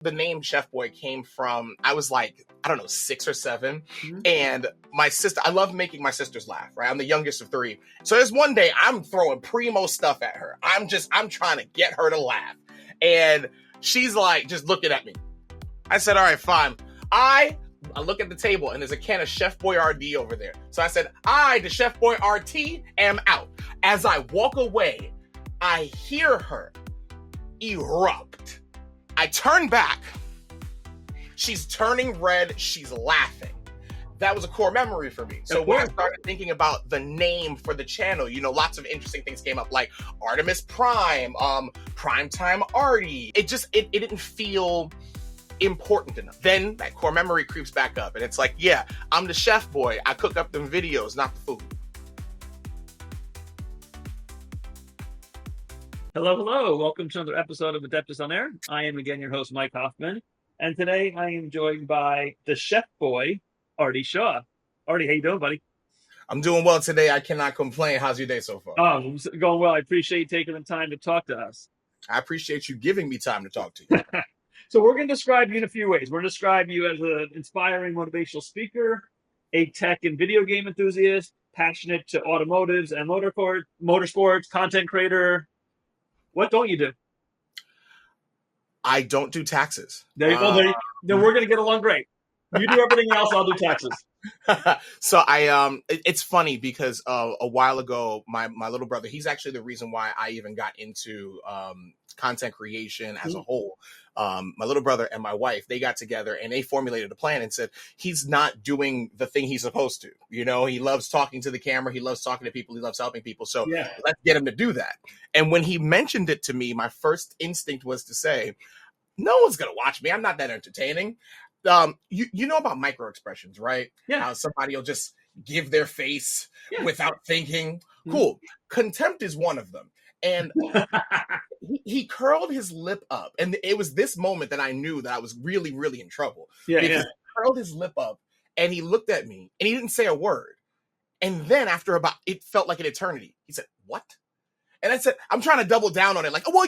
The name Chef Boy came from, I was like, I don't know, 6 or 7. Mhm. And my sister, I love making my sisters laugh, right? I'm the youngest of 3. So there's one day I'm throwing primo stuff at her. I'm trying to get her to laugh. And she's like, just looking at me. I said, all right, fine. I look at the table and there's a can of Chef Boy RD over there. So I said, the Chef Boy RT, am out. As I walk away, I hear her erupt. I turn back. She's turning red. She's laughing. That was a core memory for me. So when I started thinking about the name for the channel, lots of interesting things came up, like Artemis Prime, Primetime Artie. It didn't feel important enough. Then that core memory creeps back up and it's like, yeah, I'm the chef boy. I cook up them videos, not the food. Hello. Welcome to another episode of Adeptus On-Air. I am again your host, Mike Hoffman. And today I am joined by the chef boy, Artie Shaw. Artie, how you doing, buddy? I'm doing well today. I cannot complain. How's your day so far? Oh, it's going well. I appreciate you taking the time to talk to us. I appreciate you giving me time to talk to you. So we're going to describe you in a few ways. We're going to describe you as an inspiring motivational speaker, a tech and video game enthusiast, passionate to automotives and motorsports, content creator. What don't you do? I don't do taxes. Then we're going to get along great. You do everything else, I'll do taxes. So it's funny because a while ago, my little brother, he's actually the reason why I even got into content creation as a whole. My little brother and my wife, they got together and they formulated a plan and said, he's not doing the thing he's supposed to. He loves talking to the camera. He loves talking to people. He loves helping people. So let's get him to do that. And when he mentioned it to me, my first instinct was to say, no one's going to watch me. I'm not that entertaining. You know about micro expressions, right? Yeah. How somebody will just give their face without thinking. Mm-hmm. Cool. Contempt is one of them. And he curled his lip up. And it was this moment that I knew that I was really, really in trouble. Because he curled his lip up and he looked at me and he didn't say a word. And then after it felt like an eternity, he said, what? And I said, I'm trying to double down on it. Like, well,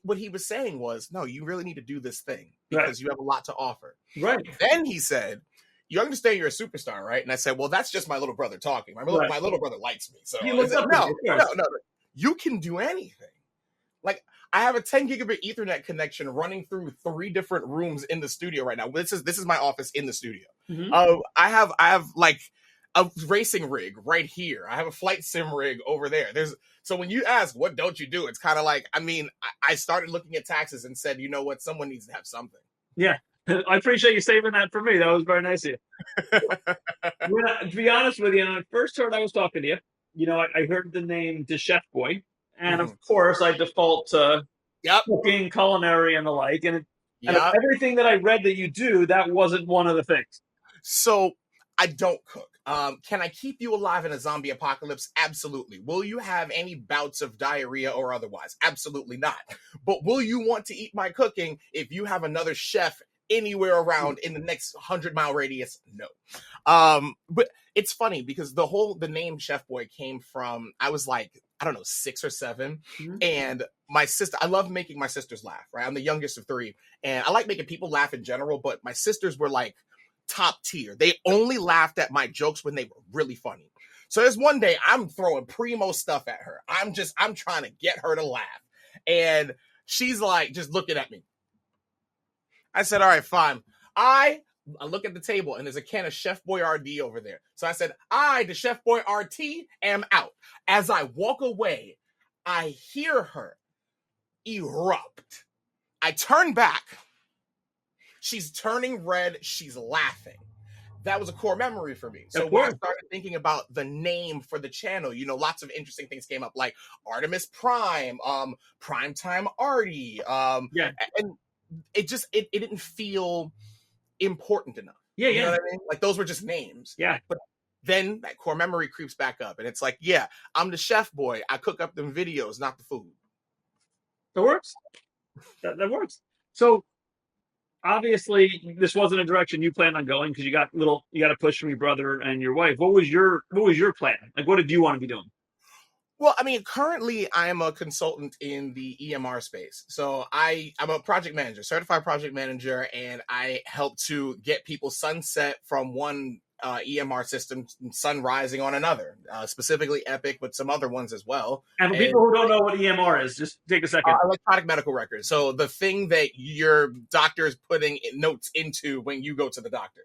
what he was saying was, no, you really need to do this thing because you have a lot to offer. Right. Then he said, you understand you're a superstar, right? And I said, well, that's just my little brother talking. My little brother likes me. So he said, no, you can do anything. Like, I have a 10 gigabit Ethernet connection running through 3 different rooms in the studio right now. This is my office in the studio. Mm-hmm. I have like a racing rig right here. I have a flight sim rig over there. So when you ask, what don't you do? It's kind of like, I started looking at taxes and said, you know what? Someone needs to have something. Yeah. I appreciate you saving that for me. That was very nice of you. To be honest with you, when I first heard I was talking to you, I heard the name the Chef Boy. And of course, I default to cooking, culinary, and the like. And everything that I read that you do, that wasn't one of the things. So I don't cook. Can I keep you alive in a zombie apocalypse? Absolutely. Will you have any bouts of diarrhea or otherwise? Absolutely not. But will you want to eat my cooking if you have another chef anywhere around in the next 100-mile radius? No. But it's funny because the name Chef Boy came from, I was like, I don't know, 6 or 7. Mm-hmm. And my sister, I love making my sisters laugh, right? I'm the youngest of 3. And I like making people laugh in general, but my sisters were like top tier. They only laughed at my jokes when they were really funny. So there's one day I'm throwing primo stuff at her. I'm trying to get her to laugh. And she's like, just looking at me. I said, all right, fine. I look at the table and there's a can of Chef Boy RD over there. So I said, the Chef Boy RT, am out. As I walk away, I hear her erupt. I turn back. She's turning red. She's laughing. That was a core memory for me. So when I started thinking about the name for the channel, lots of interesting things came up, like Artemis Prime, Primetime Artie. And it didn't feel important enough. You know what I mean? Like, those were just names. Yeah. But then that core memory creeps back up and it's like, yeah, I'm the chef boy. I cook up them videos, not the food. That works. That works. So obviously this wasn't a direction you planned on going because you got a push from your brother and your wife. What was your plan? Like, what did you want to be doing? Well, I mean, currently I am a consultant in the EMR space. So I'm a project manager, certified project manager, and I help to get people sunset from one EMR system, sun rising on another, specifically Epic, but some other ones as well. And for And people who don't know what EMR is, just take a second. electronic medical records. So the thing that your doctor is putting notes into when you go to the doctor.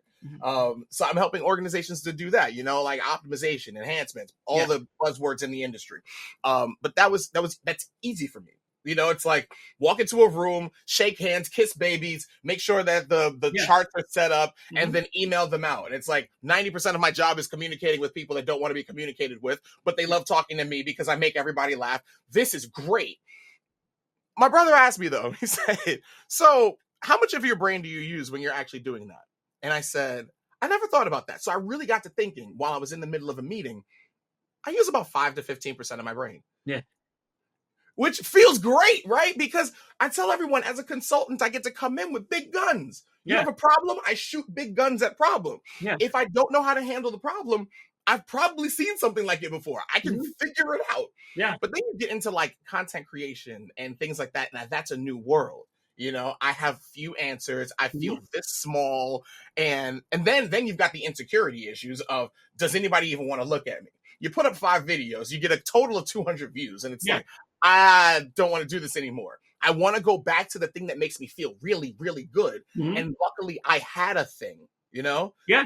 So I'm helping organizations to do that, like optimization, enhancements, all the buzzwords in the industry. But that's easy for me. It's like walk into a room, shake hands, kiss babies, make sure that the charts are set up, and then email them out. And it's like 90% of my job is communicating with people that don't want to be communicated with, but they love talking to me because I make everybody laugh. This is great. My brother asked me though, he said, so how much of your brain do you use when you're actually doing that? And I said, I never thought about that. So I really got to thinking while I was in the middle of a meeting, I use about 5 to 15% of my brain. Yeah. Which feels great, right? Because I tell everyone as a consultant, I get to come in with big guns. You have a problem, I shoot big guns at problem. Yeah. If I don't know how to handle the problem, I've probably seen something like it before. I can figure it out. Yeah. But then you get into like content creation and things like that. Now that's a new world. I have few answers. I feel this small. And then you've got the insecurity issues of, does anybody even want to look at me? You put up 5 videos, you get a total of 200 views. And it's like, I don't want to do this anymore. I want to go back to the thing that makes me feel really, really good. And luckily I had a thing, Yeah.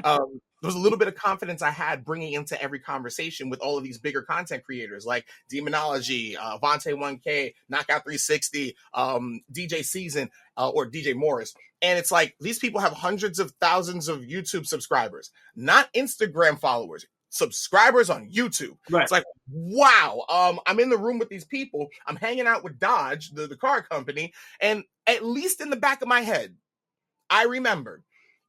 There was a little bit of confidence I had bringing into every conversation with all of these bigger content creators like Demonology, Vontae 1K, Knockout 360, DJ Season, or DJ Morris. And it's like, these people have hundreds of thousands of YouTube subscribers, not Instagram followers, subscribers on YouTube. Right. It's like, wow, I'm in the room with these people. I'm hanging out with Dodge, the car company. And at least in the back of my head, I remember,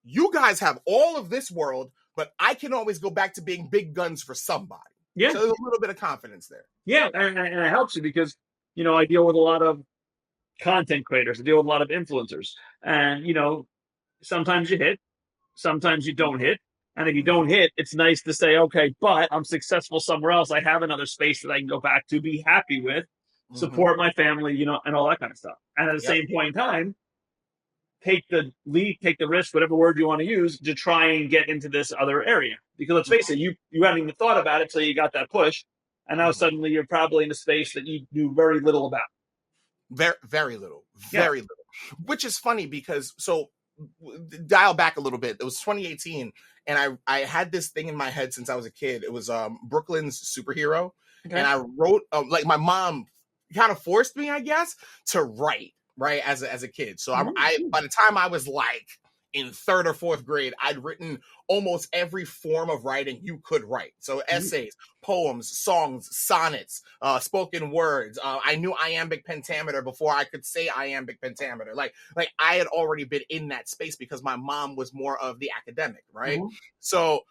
you guys have all of this world, but I can always go back to being big guns for somebody. Yeah. So there's a little bit of confidence there. Yeah, and it helps you because, I deal with a lot of content creators. I deal with a lot of influencers. And, sometimes you hit, sometimes you don't hit. And if you don't hit, it's nice to say, okay, but I'm successful somewhere else. I have another space that I can go back to, be happy with, support my family, and all that kind of stuff. And at the same point in time, take the lead, take the risk, whatever word you want to use, to try and get into this other area. Because let's face it, you hadn't even thought about it till you got that push. And now suddenly you're probably in a space that you knew very little about. Very, very little. Very little. Which is funny because, dial back a little bit. It was 2018, and I had this thing in my head since I was a kid. It was Brooklyn's Superhero. Okay. And I wrote, like my mom kind of forced me, I guess, to write. Right, as a kid. So I by the time I was like in 3rd or 4th grade, I'd written almost every form of writing you could write. So essays, poems, songs, sonnets, spoken words. I knew iambic pentameter before I could say iambic pentameter. Like I had already been in that space because my mom was more of the academic, right? So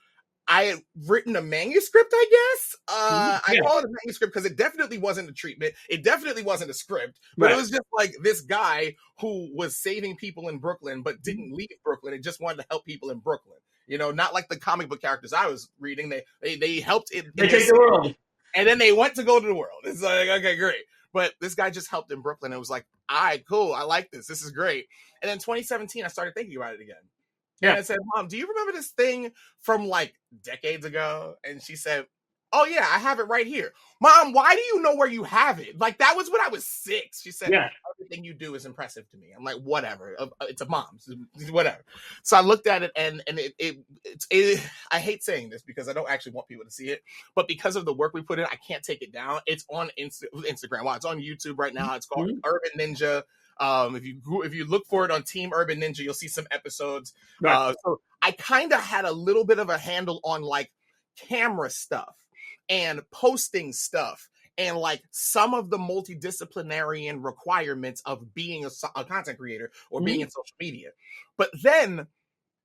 I had written a manuscript, I guess. I call it a manuscript because it definitely wasn't a treatment. It definitely wasn't a script. But it was just like this guy who was saving people in Brooklyn, but didn't leave Brooklyn and just wanted to help people in Brooklyn. Not like the comic book characters I was reading. They helped in they take the world. And then they went to go to the world. It's like, okay, great. But this guy just helped in Brooklyn. It was like, all right, cool. I like this. This is great. And then 2017, I started thinking about it again. Yeah. And I said, Mom, do you remember this thing from like decades ago? And she said, oh yeah, I have it right here. Mom, why do you know where you have it? Like that was when I was 6. She said, everything you do is impressive to me. I'm like, whatever. It's a mom, whatever. So I looked at it and it I hate saying this because I don't actually want people to see it, but because of the work we put in, I can't take it down. It's on Instagram. Well, it's on YouTube right now. It's called Urban Ninja. If you look for it on Team Urban Ninja, you'll see some episodes. Right. So I kind of had a little bit of a handle on like camera stuff and posting stuff and like some of the multidisciplinary requirements of being a content creator or being in social media. But then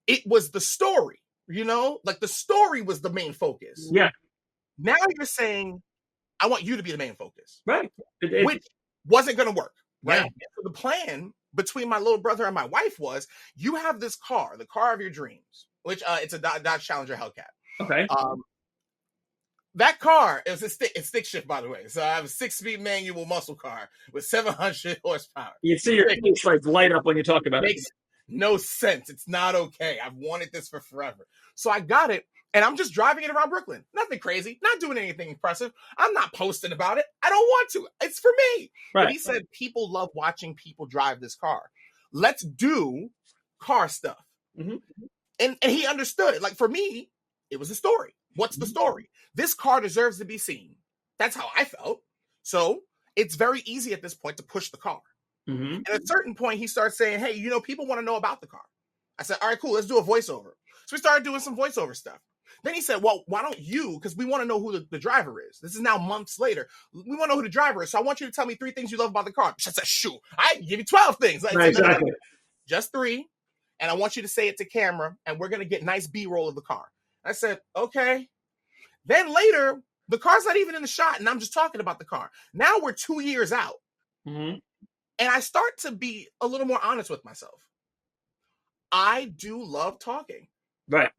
it was the story, like the story was the main focus. Yeah. Now you're saying, I want you to be the main focus. Right. Which wasn't going to work. Right. Yeah. So the plan between my little brother and my wife was, you have this car, the car of your dreams, which it's a Dodge Challenger Hellcat. Okay. That car, it's stick shift, by the way. So I have a 6-speed manual muscle car with 700 horsepower. You see your face like light up when you talk about it. Makes no sense. It's not okay. I've wanted this for forever. So I got it, and I'm just driving it around Brooklyn. Nothing crazy, not doing anything impressive. I'm not posting about it. I don't want to. It's for me. Right. But he said people love watching people drive this car. Let's do car stuff. Mm-hmm. And he understood it. Like, for me, it was a story. What's the story? This car deserves to be seen. That's how I felt. So it's very easy at this point to push the car. Mm-hmm. And at a certain point, he starts saying, hey, people want to know about the car. I said, all right, cool. Let's do a voiceover. So we started doing some voiceover stuff. Then he said, well, why don't you, because we want to know who the driver is. This is now months later. We want to know who the driver is. So I want you to tell me 3 things you love about the car. I said, shoot, I can give you 12 things. Like, exactly. Just 3. And I want you to say it to camera, and we're going to get nice B-roll of the car. I said, okay. Then later, the car's not even in the shot, and I'm just talking about the car. Now we're 2 years out. Mm-hmm. And I start to be a little more honest with myself. I do love talking. Right.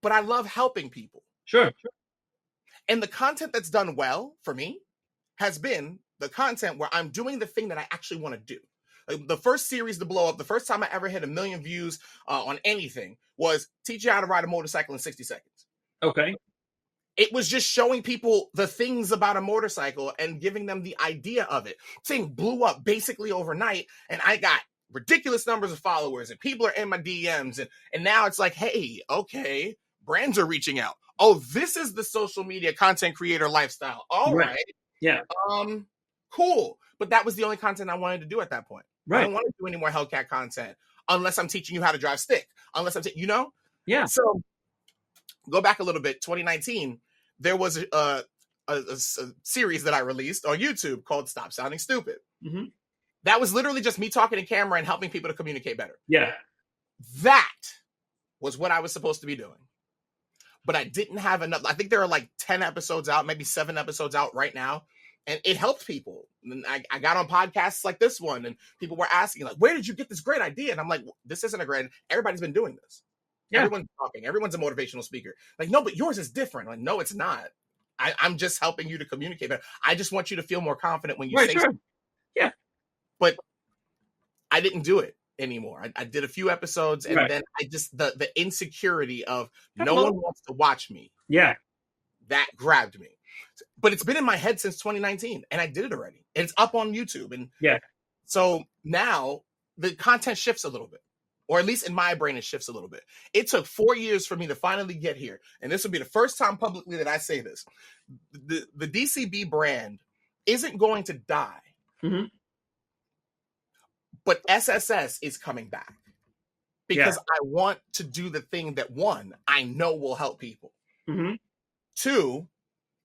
But I love helping people. Sure. And the content that's done well for me has been the content where I'm doing the thing that I actually want to do. Like, the first series to blow up, the first time I ever hit 1 million views on anything was teach you how to ride a motorcycle in 60 seconds. Okay. It was just showing people the things about a motorcycle and giving them the idea of it. Thing blew up basically overnight, and I got ridiculous numbers of followers, and people are in my DMs, and now it's like, hey, okay, brands are reaching out. Oh, this is the social media content creator lifestyle. All right. Yeah. Cool. But that was the only content I wanted to do at that point. Right. I don't want to do any more Hellcat content unless I'm teaching you how to drive stick. Unless I'm Yeah. So go back a little bit. 2019, there was a series that I released on YouTube called Stop Sounding Stupid. Mm-hmm. That was literally just me talking to camera and helping people to communicate better. Yeah. That was what I was supposed to be doing. But I didn't have enough. I think there are like 10 episodes out, maybe 7 episodes out right now. And it helped people. And I got on podcasts like this one, and people were asking, like, where did you get this great idea? And I'm like, this isn't a great, everybody's been doing this. Yeah. Everyone's talking. Everyone's a motivational speaker. Like, no, but yours is different. Like, no, it's not. I'm just helping you to communicate better. I just want you to feel more confident when you say something. Yeah. But I didn't do it anymore. I did a few episodes, and then I just, the insecurity of no one wants to watch me. Yeah. That grabbed me. But it's been in my head since 2019, and I did it already. And it's up on YouTube. And yeah. So now the content shifts a little bit, or at least in my brain, it shifts a little bit. It took 4 years for me to finally get here. And this will be the first time publicly that I say this. The DCB brand isn't going to die. Mm-hmm. But SSS is coming back because I want to do the thing that, 1, I know will help people. Mm-hmm. 2,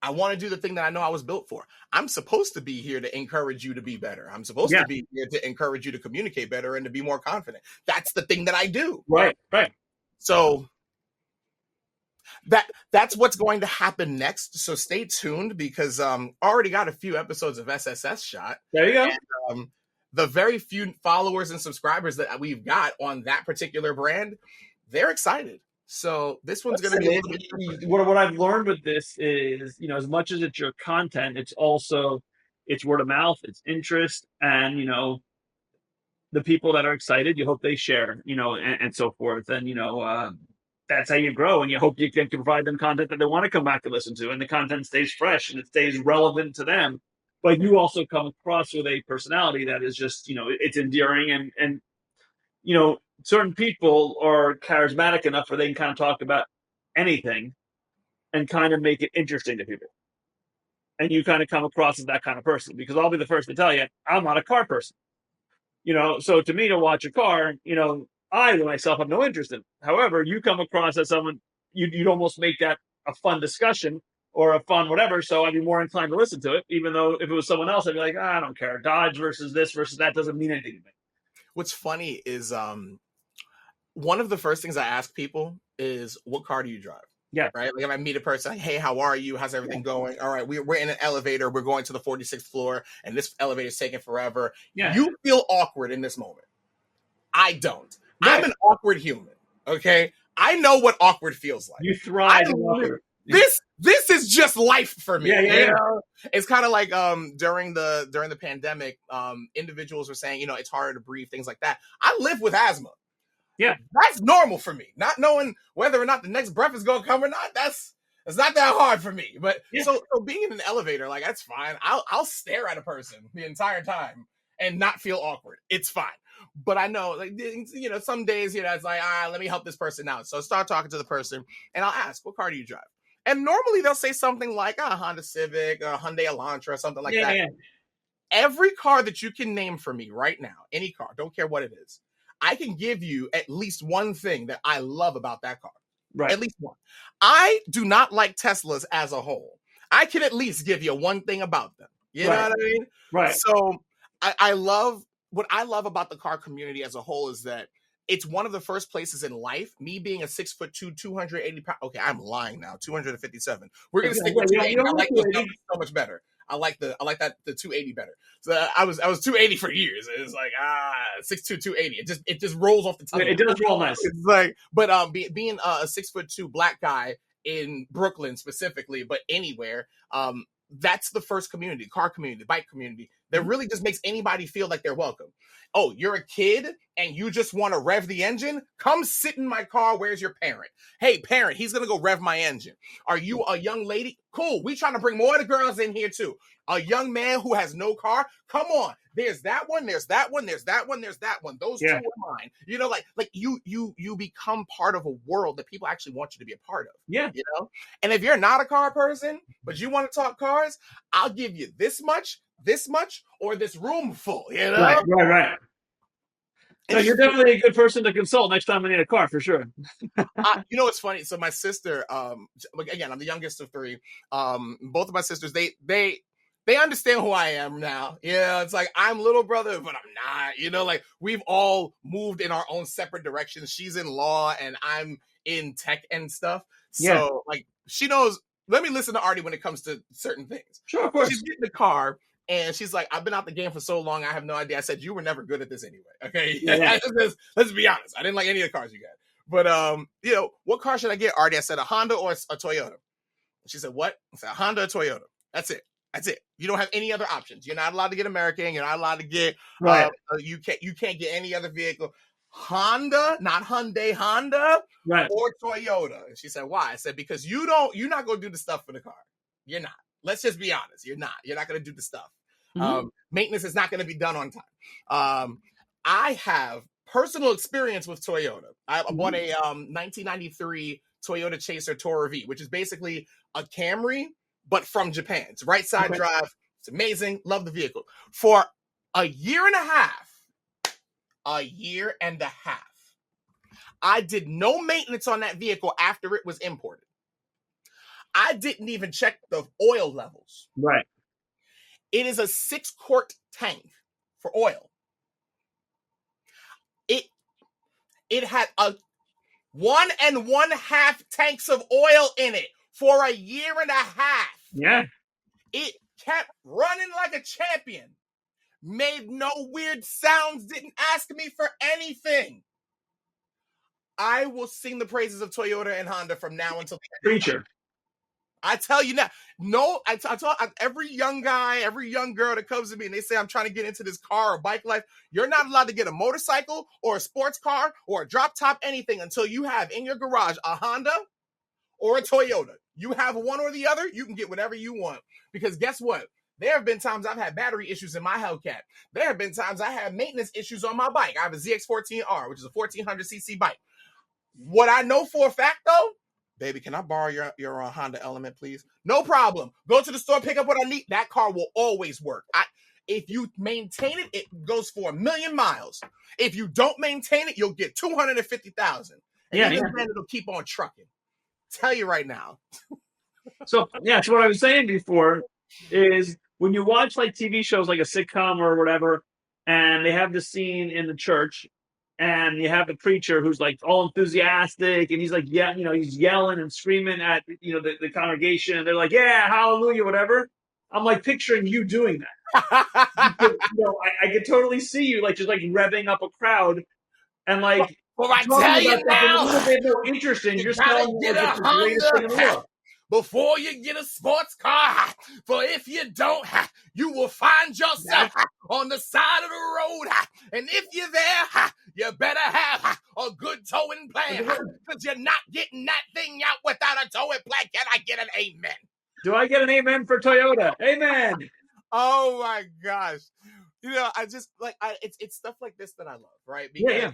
I want to do the thing that I know I was built for. I'm supposed to be here to encourage you to be better. I'm supposed to be here to encourage you to communicate better and to be more confident. That's the thing that I do. Right. So that's what's going to happen next. So stay tuned, because I already got a few episodes of SSS shot. There you go. And, the very few followers and subscribers that we've got on that particular brand, they're excited. So this one's going to be a little bit. What I've learned with this is, as much as it's your content, it's also, it's word of mouth, it's interest, and, the people that are excited, you hope they share, and so forth. And, that's how you grow, and you hope you can provide them content that they want to come back to listen to, and the content stays fresh and it stays relevant to them. But you also come across with a personality that is just, it's endearing, and certain people are charismatic enough where they can kind of talk about anything and kind of make it interesting to people. And you kind of come across as that kind of person, because I'll be the first to tell you, I'm not a car person. So to me, to watch a car, I myself have no interest in it. However, you come across as someone, you'd almost make that a fun discussion or a fun whatever, so I'd be more inclined to listen to it, even though if it was someone else, I'd be like, I don't care. Dodge versus this versus that doesn't mean anything to me. What's funny is one of the first things I ask people is, what car do you drive? Yeah. Right? Like, if I meet a person, like, hey, how are you? How's everything going? All right, we're in an elevator. We're going to the 46th floor, and this elevator is taking forever. Yeah. You feel awkward in this moment. I don't. Right. I'm an awkward human, okay? I know what awkward feels like. You thrive in awkward. this is just life for me. Yeah. You know? It's kind of like during the pandemic, individuals were saying, it's harder to breathe, things like that. I live with asthma. Yeah. That's normal for me. Not knowing whether or not the next breath is gonna come or not, it's not that hard for me. But so being in an elevator, like, that's fine. I'll stare at a person the entire time and not feel awkward. It's fine. But I know, like, some days, it's like, let me help this person out. So I start talking to the person and I'll ask, what car do you drive? And normally they'll say something like a Honda Civic or a Hyundai Elantra or something like that. Yeah. Every car that you can name for me right now, any car, don't care what it is, I can give you at least one thing that I love about that car. Right. At least one. I do not like Teslas as a whole. I can at least give you one thing about them. You know what I mean? Right. So what I love about the car community as a whole is that it's one of the first places in life, me being a 6'2", 280 pounds. Okay, I'm lying now. 257. We're going to stick with 280. I like those numbers so much better. I like the 280 better. So I was 280 for years. It's like 6'2", 280. It just rolls off the tongue. It does roll nice. It's like, but being a 6'2" black guy in Brooklyn specifically, but anywhere, that's the first community, car community, bike community, that really just makes anybody feel like they're welcome. Oh, you're a kid and you just want to rev the engine? Come sit in my car. Where's your parent? Hey, parent, he's going to go rev my engine. Are you a young lady? Cool. We trying to bring more of the girls in here too. A young man who has no car? Come on. There's that one. There's that one. There's that one. There's that one. Those two are mine. Like you become part of a world that people actually want you to be a part of. Yeah. And if you're not a car person, but you want to talk cars, I'll give you this much, or this room full, Right. No, you're definitely a good person to consult next time I need a car, for sure. It's funny. So my sister, again, I'm the youngest of three. Both of my sisters, they understand who I am now. It's like, I'm little brother, but I'm not. Like, we've all moved in our own separate directions. She's in law and I'm in tech and stuff. So like, she knows, let me listen to Artie when it comes to certain things. Sure, of course. She's getting the car and she's like, I've been out the game for so long, I have no idea. I said, you were never good at this anyway. Okay. Yeah. Let's be honest. I didn't like any of the cars you got. But what car should I get, Artie? I said, a Honda or a Toyota. She said, what? I said, a Honda or Toyota. That's it. You don't have any other options. You're not allowed to get American. You're not allowed to get you can't get any other vehicle. Honda, not Hyundai, Honda, or Toyota. And she said, why? I said, because you're not going to do the stuff for the car. You're not. Let's just be honest. You're not going to do the stuff. Mm-hmm. Maintenance is not going to be done on time. I have personal experience with Toyota. I bought a 1993 Toyota Chaser Tourer V, which is basically a Camry, but from Japan. It's right side drive. It's amazing. Love the vehicle. For a year and a half, I did no maintenance on that vehicle after it was imported. I didn't even check the oil levels. Right. It is a 6-quart tank for oil. It had a 1 1/2 tanks of oil in it for a year and a half. Yeah. It kept running like a champion. Made no weird sounds, didn't ask me for anything. I will sing the praises of Toyota and Honda from now until the end. Preacher. I tell you now, I tell every young guy, every young girl that comes to me and they say, I'm trying to get into this car or bike life, you're not allowed to get a motorcycle or a sports car or a drop top anything until you have in your garage a Honda or a Toyota. You have one or the other, you can get whatever you want. Because guess what? There have been times I've had battery issues in my Hellcat. There have been times I had maintenance issues on my bike. I have a ZX14R, which is a 1400cc bike. What I know for a fact, though, baby, can I borrow your Honda Element, please? No problem. Go to the store, pick up what I need. That car will always work. If you maintain it, it goes for 1 million miles. If you don't maintain it, you'll get 250,000. And then it'll keep on trucking. Tell you right now. So what I was saying before is when you watch like TV shows like a sitcom or whatever, and they have the scene in the church, and you have the preacher who's like all enthusiastic, and he's like, he's yelling and screaming at the congregation, and they're like, yeah, hallelujah, whatever. I'm like picturing you doing that. Because, I could totally see you like just like revving up a crowd, and like. Well, I tell you now, a little bit more interesting. You're just telling me it's the greatest thing in the world. before you get a sports car. For if you don't, you will find yourself on the side of the road. And if you're there, you better have a good towing plan, because you're not getting that thing out without a towing plan. Can I get an amen? Do I get an amen for Toyota? Amen. Oh my gosh. You know, I just like it's stuff like this that I love, right? Because Yeah.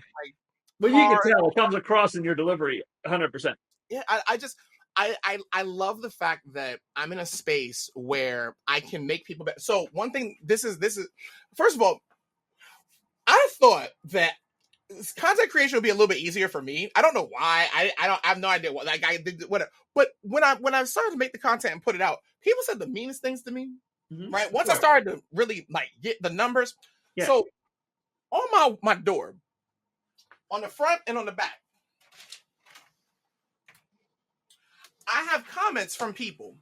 Well, you can tell it comes across in your delivery 100%. Yeah, I love the fact that I'm in a space where I can make people better. So one thing, this is first of all, I thought that content creation would be a little bit easier for me. I don't know why. I have no idea what, like, I did whatever. But when I started to make the content and put it out, people said the meanest things to me. Right. Once I started to really like get the numbers. Yeah. So on my door, on the front and on the back, I have comments from people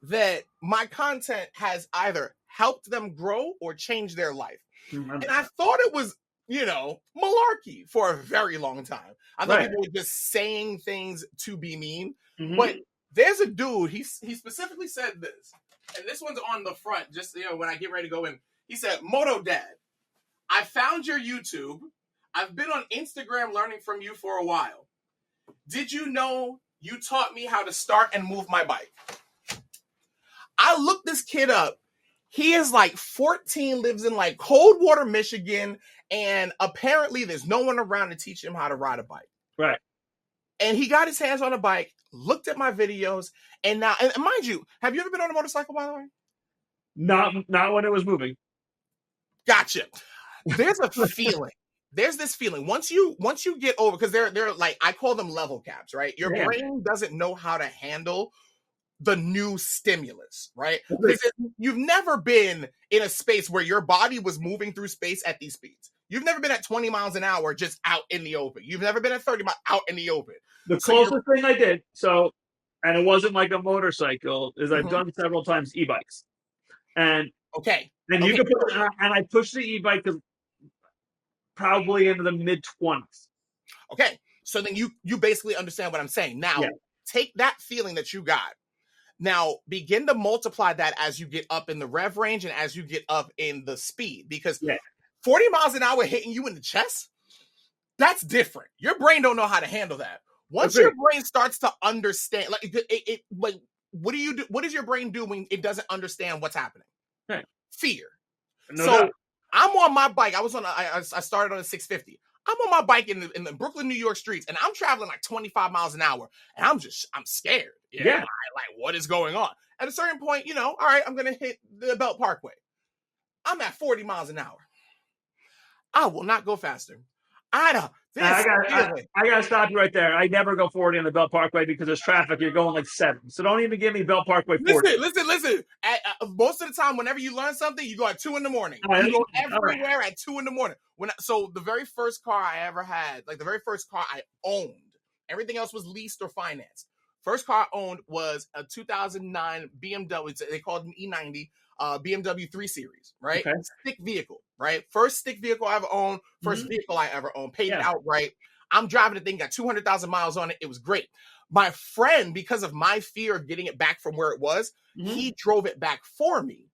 that my content has either helped them grow or changed their life. And I thought it was, you know, malarkey for a very long time. I thought people were just saying things to be mean. But there's a dude, he specifically said this, and this one's on the front, just, you know, when I get ready to go in. He said, "Moto Dad, I found your YouTube. I've been on Instagram learning from you for a while. Did you know you taught me how to start and move my bike?" I looked this kid up. He is like 14, lives in like Coldwater, Michigan, and apparently there's no one around to teach him how to ride a bike. Right. And he got his hands on a bike, looked at my videos, and now, and mind you, have you ever been on a motorcycle, by the way? Not when it was moving. Gotcha. There's a feeling. There's this feeling once you get over, because they're like, I call them level caps, right? Your brain doesn't know how to handle the new stimulus, right? Because you've never been in a space where your body was moving through space at these speeds. You've never been at 20 miles an hour just out in the open. You've never been at 30 miles out in the open. The closest thing I did, and it wasn't like a motorcycle, is I've done several times e-bikes. And you can put, and I pushed the e-bike to probably into the mid-20s. Okay, so then you basically understand what I'm saying. Now, take that feeling that you got. Now, begin to multiply that as you get up in the rev range and as you get up in the speed. Because 40 miles an hour hitting you in the chest, that's different. Your brain don't know how to handle that. Once your brain starts to understand, like it like, what do you do? What does your brain do when it doesn't understand what's happening? Fear. No doubt. I'm on my bike. I started on a 650. I'm on my bike in the Brooklyn, New York streets, and I'm traveling like 25 miles an hour, and I'm scared. Like, what is going on? At a certain point, you know, all right, I'm going to hit the Belt Parkway. I'm at 40 miles an hour. I will not go faster. I gotta stop you right there. I never go 40 on the Belt Parkway because there's traffic. You're going like 7. So don't even give me Belt Parkway 40. Listen. Most of the time, whenever you learn something, you go at 2 a.m. You go everywhere at 2 a.m. So the very first car I ever had, like the very first car I owned, everything else was leased or financed. First car I owned was a 2009 BMW. They called it an E90. BMW 3 Series, right? Okay. Stick vehicle, right? First stick vehicle I ever owned, first vehicle I ever owned, paid it outright. I'm driving the thing, got 200,000 miles on it. It was great. My friend, because of my fear of getting it back from where it was, he drove it back for me,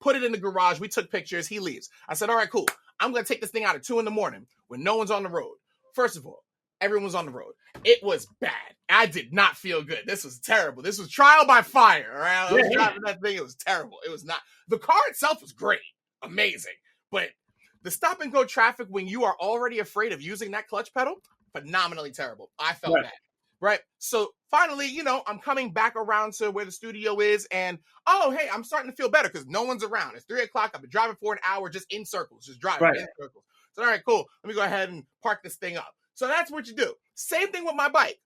put it in the garage. We took pictures. He leaves. I said, all right, cool. I'm going to take this thing out at 2 a.m. when no one's on the road. First of all, everyone was on the road. It was bad. I did not feel good. This was terrible. This was trial by fire. All right? I was driving that thing. It was terrible. It was not. The car itself was great. Amazing. But the stop and go traffic when you are already afraid of using that clutch pedal, phenomenally terrible. I felt that. Right? So finally, you know, I'm coming back around to where the studio is, and hey, I'm starting to feel better because no one's around. It's 3 o'clock. I've been driving for an hour just in circles, just driving in circles. So all right, cool. Let me go ahead and park this thing up. So that's what you do. Same thing with my bike.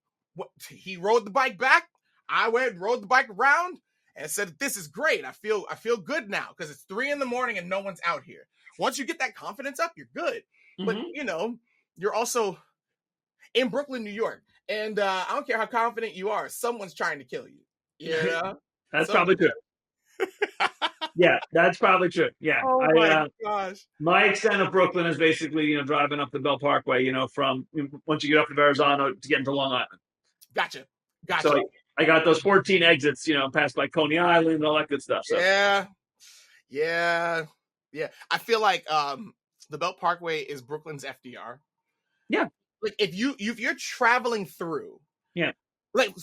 He rode the bike back. I went and rode the bike around and said, this is great. I feel good now because it's 3 a.m. and no one's out here. Once you get that confidence up, you're good. But, you know, you're also in Brooklyn, New York. And I don't care how confident you are. Someone's trying to kill you. Yeah. That's probably true. Yeah, that's probably true. Yeah. Oh my gosh. My extent of Brooklyn is basically, you know, driving up the Belt Parkway, you know, from once you get up to Verrazano to get into Long Island. Gotcha. So I got those 14 exits, passed by Coney Island and all that good stuff. So Yeah. I feel like the Belt Parkway is Brooklyn's FDR. Yeah. Like if you're traveling through, yeah, like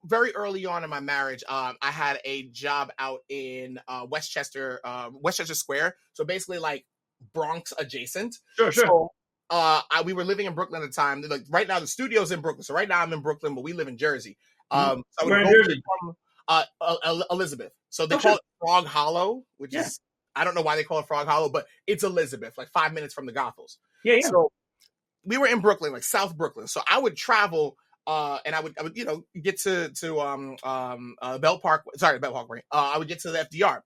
very early on in my marriage, I had a job out in Westchester Square. So basically like Bronx adjacent. Sure. So we were living in Brooklyn at the time. Like right now the studio's in Brooklyn. So right now I'm in Brooklyn, but we live in Jersey. So I would Where in go Jersey? from Elizabeth. So they call it Frog Hollow, which is, I don't know why they call it Frog Hollow, but it's Elizabeth, like 5 minutes from the Gothels. Yeah. So we were in Brooklyn, like South Brooklyn. So I would travel and I would get to Belt Parkway. I would get to the FDR.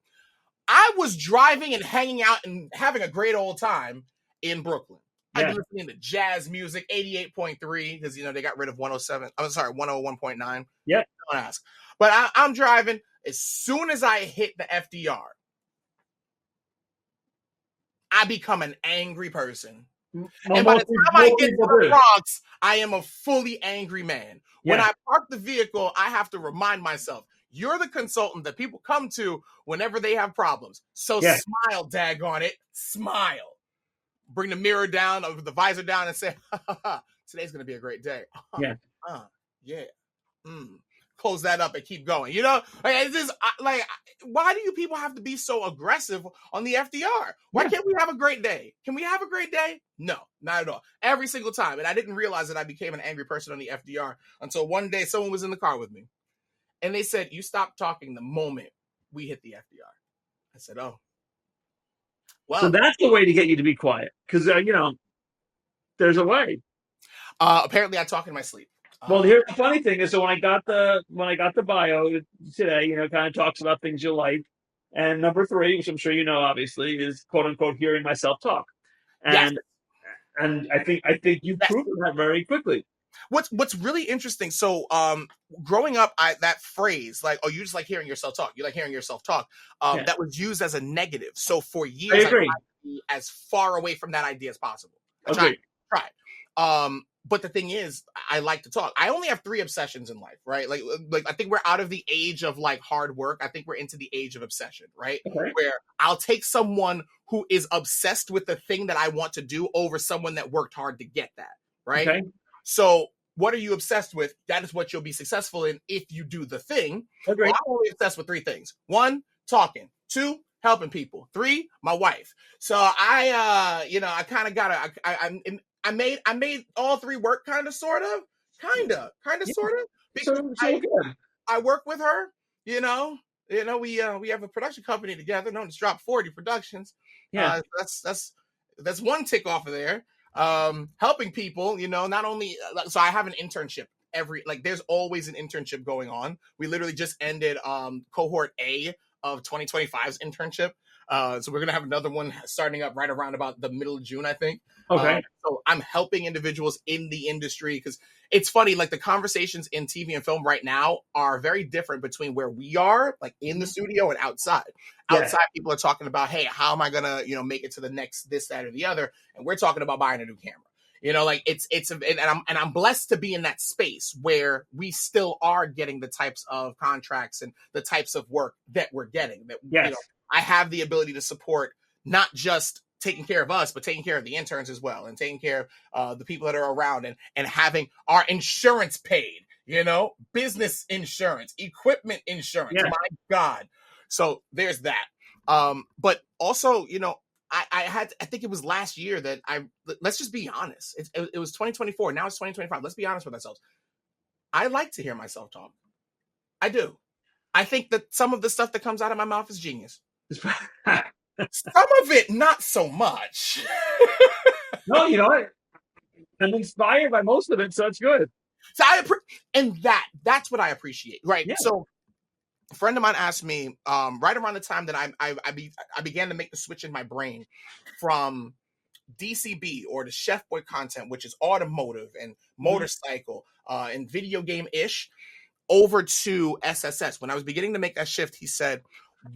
I was driving and hanging out and having a great old time in Brooklyn. I'd be listening to jazz music, 88.3, because they got rid of 107. I'm sorry, 101.9. Yeah. Don't ask. But I'm driving. As soon as I hit the FDR, I become an angry person. And by the time I get to the Bronx, I am a fully angry man. When I park the vehicle, I have to remind myself, you're the consultant that people come to whenever they have problems. So smile, daggone it. Smile. Bring the mirror down, the visor down, and say, today's going to be a great day. Close that up and keep going. Why do you people have to be so aggressive on the FDR? Why can't we have a great day? Can we have a great day? No, not at all. Every single time. And I didn't realize that I became an angry person on the FDR until one day someone was in the car with me. And they said, you stopped talking the moment we hit the FDR. I said, oh. Well, so that's the way to get you to be quiet. Because, there's a way. Apparently I talk in my sleep. Well, here's the funny thing is, so when I got the bio today, kind of talks about things you like, and number 3, which I'm sure obviously, is quote unquote hearing myself talk, and I think you proved that very quickly. What's really interesting, so growing up, that phrase, like, oh, you just like hearing yourself talk, you like hearing yourself talk, that was used as a negative. So for years, I tried to be as far away from that idea as possible. I tried. But the thing is, I like to talk. I only have 3 obsessions in life, right? Like I think we're out of the age of like hard work. I think we're into the age of obsession, right? Okay. Where I'll take someone who is obsessed with the thing that I want to do over someone that worked hard to get that, right? Okay. So what are you obsessed with? That is what you'll be successful in if you do the thing. Well, I'm only obsessed with 3 things. 1, talking. 2, helping people. 3, my wife. So I kind of got I made all 3 work, kind of, sort of. Because I work with her, we have a production company together known as Drop 40 Productions. That's one tick off of there. Helping people, not only, so I have an internship there's always an internship going on. We literally just ended cohort A of 2025's internship. So we're going to have another one starting up right around about the middle of June, I think. Okay. So I'm helping individuals in the industry, because it's funny, like the conversations in TV and film right now are very different between where we are, like in the studio, and outside. Outside, people are talking about, hey, how am I going to, make it to the next this, that, or the other? And we're talking about buying a new camera. And I'm blessed to be in that space where we still are getting the types of contracts and the types of work that we're getting. That I have the ability to support not just taking care of us, but taking care of the interns as well, and taking care of the people that are around, and having our insurance paid, business insurance, equipment insurance. My God. So there's that. But also, I think it was last year that let's just be honest. It was 2024. Now it's 2025. Let's be honest with ourselves. I like to hear myself talk. I do. I think that some of the stuff that comes out of my mouth is genius. Some of it, not so much. No, I'm inspired by most of it, so it's good. So that's what I appreciate, right? Yeah. So a friend of mine asked me right around the time that I began to make the switch in my brain from DCB, or the Chef Boy content, which is automotive and motorcycle and video game-ish, over to SSS. When I was beginning to make that shift, he said,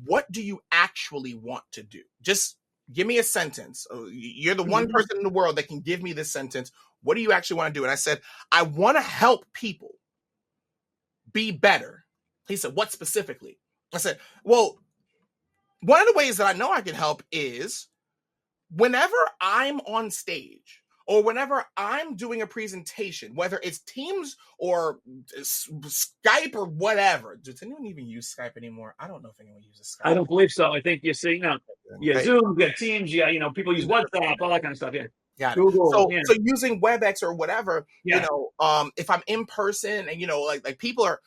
what do you actually want to do? Just give me a sentence. You're the one person in the world that can give me this sentence. What do you actually want to do? And I said, I want to help people be better. He said, what specifically? I said, well, one of the ways that I know I can help is whenever I'm on stage or whenever I'm doing a presentation, whether it's Teams or Skype or whatever. Does anyone even use Skype anymore? I don't know if anyone uses Skype. I don't believe so. I think you see now. Yeah, Zoom, you got Teams, people use WhatsApp, all that kind of stuff. Yeah. Got it. Google. So using WebEx or whatever, Yeah. if I'm in person and like people are,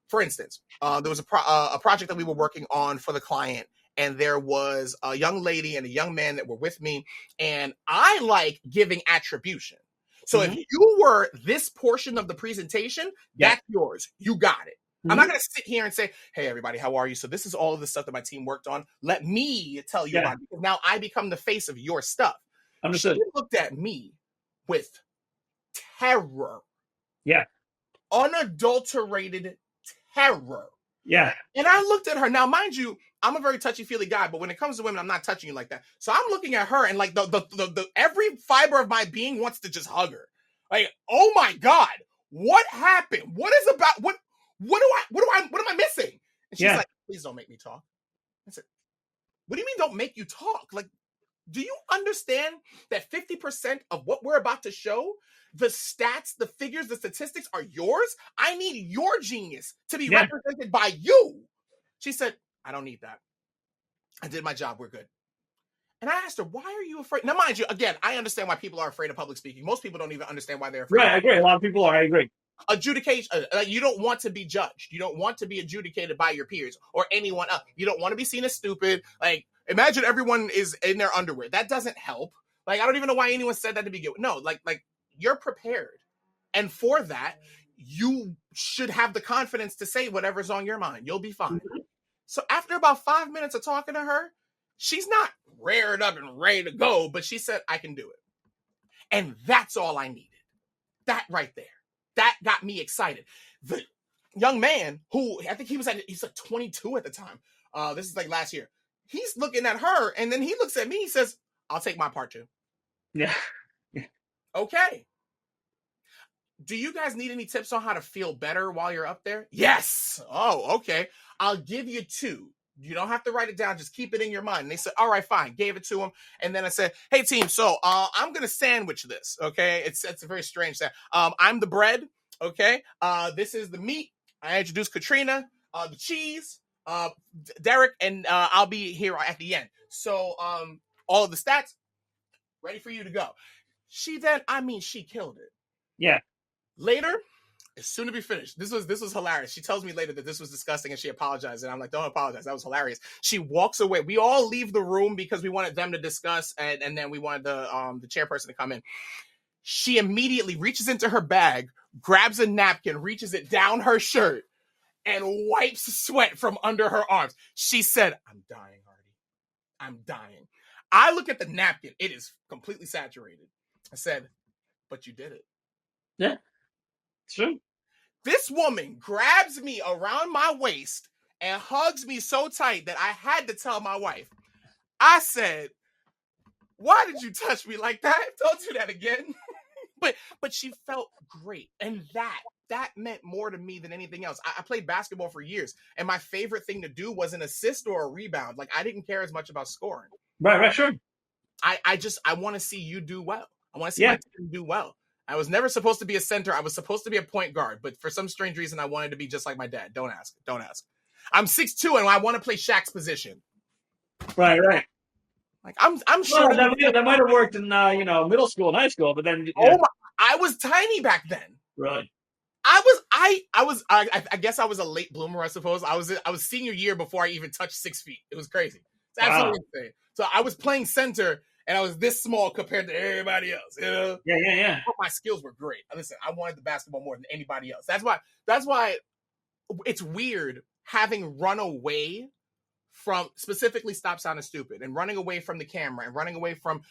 for instance, there was a project that we were working on for the client, and there was a young lady and a young man that were with me, and I like giving attribution. So if you were this portion of the presentation, that's yours. You got it. I'm not going to sit here and say, hey, everybody, how are you? So this is all of the stuff that my team worked on. Let me tell you about it, because now I become the face of your stuff. Understood. She looked at me with terror. Yeah. Unadulterated terror. Yeah. And I looked at her. Now, mind you, I'm a very touchy-feely guy, but when it comes to women, I'm not touching you like that. So I'm looking at her, and like the every fiber of my being wants to just hug her. Like, oh my God, what happened? What am I missing? And she's like, please don't make me talk. I said, what do you mean don't make you talk? Like, do you understand that 50% of what we're about to show, the stats, the figures, the statistics are yours? I need your genius to be represented by you. She said, I don't need that. I did my job. We're good. And I asked her, why are you afraid? Now, mind you, again, I understand why people are afraid of public speaking. Most people don't even understand why they're afraid. Right, I agree. A lot of people are. I agree. Adjudication. You don't want to be judged. You don't want to be adjudicated by your peers or anyone else. You don't want to be seen as stupid. Like, imagine everyone is in their underwear. That doesn't help. Like, I don't even know why anyone said that to begin with. No, like you're prepared. And for that, you should have the confidence to say whatever's on your mind. You'll be fine. So after about 5 minutes of talking to her, she's not rared up and ready to go, but she said, I can do it. And that's all I needed. That right there. That got me excited. The young man who, I think he's like 22 at the time. This is like last year. He's looking at her, and then he looks at me. He says, I'll take my part too. Yeah. Okay. Do you guys need any tips on how to feel better while you're up there? Yes. Oh, okay. I'll give you 2. You don't have to write it down. Just keep it in your mind. And they said, all right, fine. Gave it to him. And then I said, hey, team, so I'm going to sandwich this, okay? It's a very strange thing. I'm the bread, okay? This is the meat. I introduced Katrina, the cheese, Derek, and I'll be here at the end. So all of the stats, ready for you to go. She killed it. Yeah. Later, as soon as we finished, this was hilarious. She tells me later that this was disgusting and she apologized. And I'm like, don't apologize. That was hilarious. She walks away. We all leave the room because we wanted them to discuss, and then we wanted the chairperson to come in. She immediately reaches into her bag, grabs a napkin, reaches it down her shirt, and wipes sweat from under her arms. She said, I'm dying, Artie. I'm dying. I look at the napkin. It is completely saturated. I said, but you did it. Yeah. True. This woman grabs me around my waist and hugs me so tight that I had to tell my wife. I said, why did you touch me like that? Don't do that again. But she felt great. And that meant more to me than anything else. I played basketball for years, and my favorite thing to do was an assist or a rebound. Like, I didn't care as much about scoring. Right, sure. I want to see you do well. I want to see my team do well. I was never supposed to be a center. I was supposed to be a point guard, but for some strange reason, I wanted to be just like my dad. Don't ask. I'm 6'2", and I want to play Shaq's position. Right. Like, I'm sure that might have worked in middle school and high school, but then I was tiny back then. Really? I guess I was a late bloomer, I suppose. I was senior year before I even touched 6 feet. It was crazy. It's absolutely insane. So I was playing center, and I was this small compared to everybody else. You know? Yeah. But my skills were great. Listen, I wanted the basketball more than anybody else. That's why it's weird having run away from specifically Stop Sounding Stupid and running away from the camera and running away from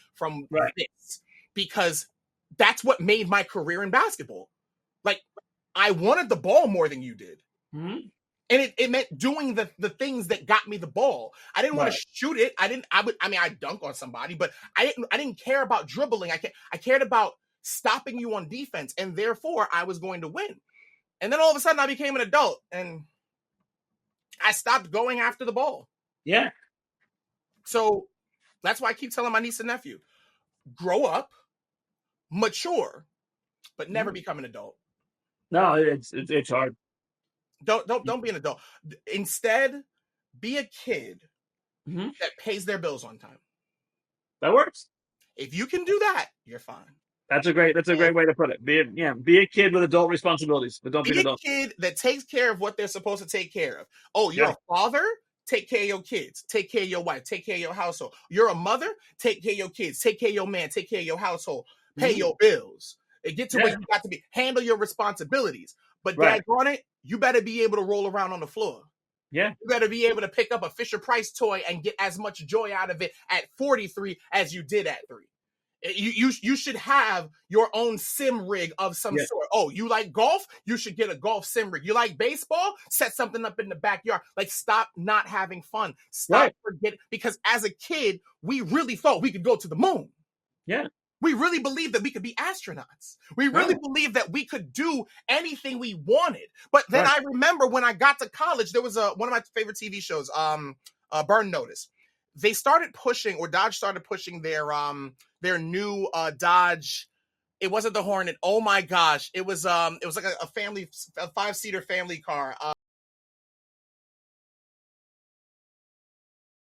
this, because that's what made my career in basketball. Like, I wanted the ball more than you did. Mm-hmm. And it meant doing the things that got me the ball. I didn't want to shoot it. I'd dunk on somebody, but I didn't care about dribbling. I cared about stopping you on defense, and therefore I was going to win. And then all of a sudden I became an adult and I stopped going after the ball. Yeah. So that's why I keep telling my niece and nephew, grow up, mature, but never become an adult. No, it's hard. Don't be an adult. Instead, be a kid Mm-hmm. that pays their bills on time. That works. If you can do that, you're fine. That's a great way to put it. Be a kid with adult responsibilities, but don't be an adult. Be a kid that takes care of what they're supposed to take care of. Oh, you're a father? Take care of your kids. Take care of your wife. Take care of your household. You're a mother? Take care of your kids. Take care of your man. Take care of your household. Pay your bills. Get to where you got to be. Handle your responsibilities. But daggone it, you better be able to roll around on the floor. Yeah. You better be able to pick up a Fisher-Price toy and get as much joy out of it at 43 as you did at 3. You should have your own sim rig of some sort. Oh, you like golf? You should get a golf sim rig. You like baseball? Set something up in the backyard. Like, stop not having fun. Stop forgetting. Because as a kid, we really thought we could go to the moon. Yeah. We really believed that we could be astronauts. We really believed that we could do anything we wanted. But then I remember when I got to college, there was one of my favorite TV shows, Burn Notice. They started pushing, or Dodge started pushing their new Dodge. It wasn't the Hornet. Oh my gosh. It was like a 5-seater family car.